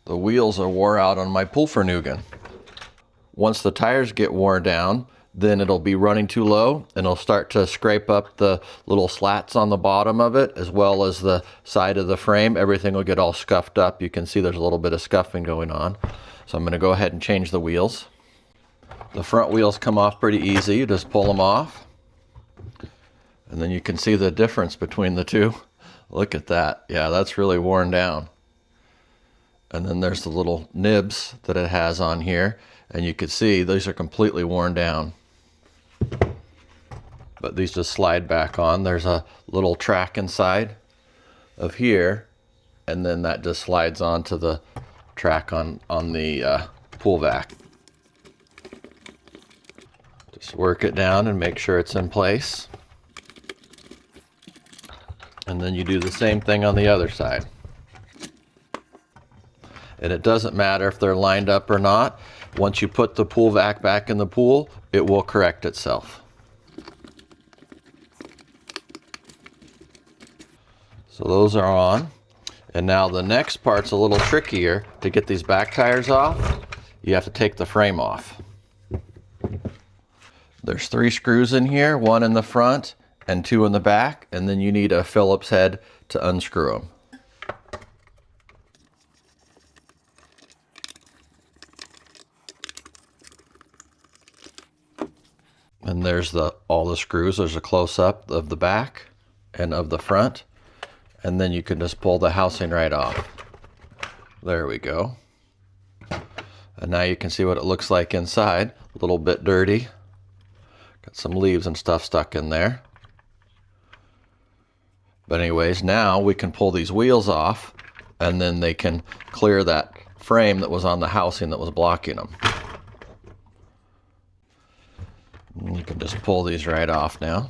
The wheels are wore out on my Poolvergnuegen. Once the tires get worn down, then it'll be running too low and it'll start to scrape up the little slats on the bottom of it as well as the side of the frame. Everything will get all scuffed up. You can see there's a little bit of scuffing going on. So I'm going to go ahead and change the wheels. The front wheels come off pretty easy. You just pull them off. And then you can see the difference between the two. Look at that. Yeah, that's really worn down. And then there's the little nibs that it has on here. And you can see these are completely worn down. But these just slide back on. There's a little track inside of here, and then that just slides onto the track on the pool vac. Just work it down and make sure it's in place. And then you do the same thing on the other side. And it doesn't matter if they're lined up or not. Once you put the pool vac back in the pool, it will correct itself. So those are on. And now the next part's a little trickier. To get these back tires off, you have to take the frame off. There's 3 screws in here, 1 in the front and 2 in the back, and then you need a Phillips head to unscrew them. And there's all the screws. There's a close-up of the back and of the front. And then you can just pull the housing right off. There we go. And now you can see what it looks like inside. A little bit dirty. Got some leaves and stuff stuck in there. But anyways, now we can pull these wheels off, and then they can clear that frame that was on the housing that was blocking them. And you can just pull these right off now.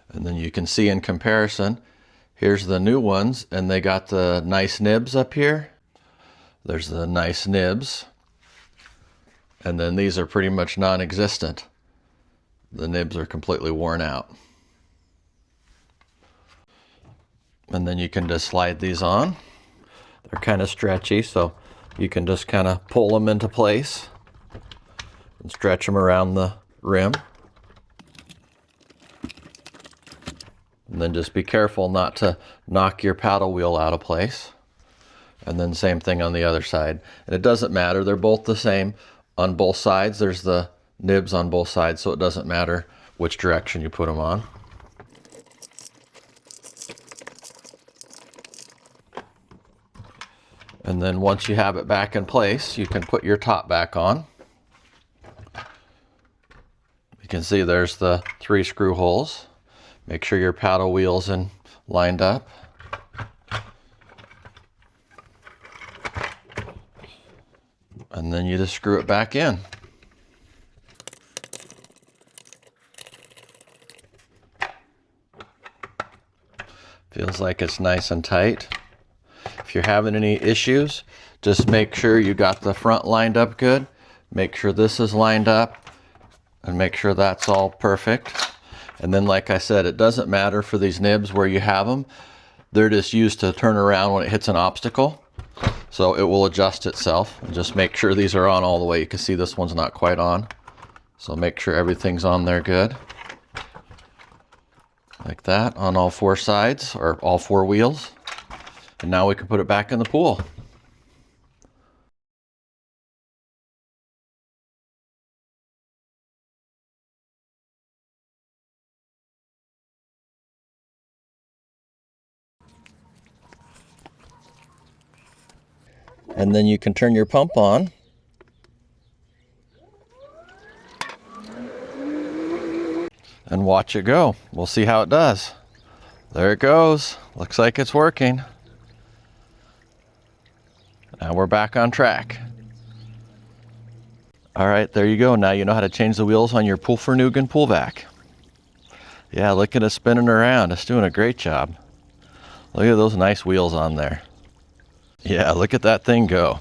And then you can see in comparison, here's the new ones, and they got the nice nibs up here. There's the nice nibs. And then these are pretty much non-existent. The nibs are completely worn out. And then you can just slide these on. They're kind of stretchy, so you can just kind of pull them into place and stretch them around the rim. And then just be careful not to knock your paddle wheel out of place. And then same thing on the other side. And it doesn't matter, they're both the same on both sides. There's the nibs on both sides, so it doesn't matter which direction you put them on. And then once you have it back in place, you can put your top back on. You can see there's the 3 screw holes. Make sure your paddle wheel's lined up. And then you just screw it back in. Feels like it's nice and tight. If you're having any issues, just make sure you got the front lined up good. Make sure this is lined up and make sure that's all perfect. And then, like I said, it doesn't matter for these nibs where you have them. They're just used to turn around when it hits an obstacle. So it will adjust itself. And just make sure these are on all the way. You can see this one's not quite on. So make sure everything's on there good. Like that on all 4 sides, or all 4 wheels. And now we can put it back in the pool. And then you can turn your pump on. And watch it go. We'll see how it does. There it goes. Looks like it's working. Now we're back on track. All right, there you go. Now you know how to change the wheels on your Poolvergnuegen pool vac. Yeah, look at it spinning around. It's doing a great job. Look at those nice wheels on there. Yeah, look at that thing go.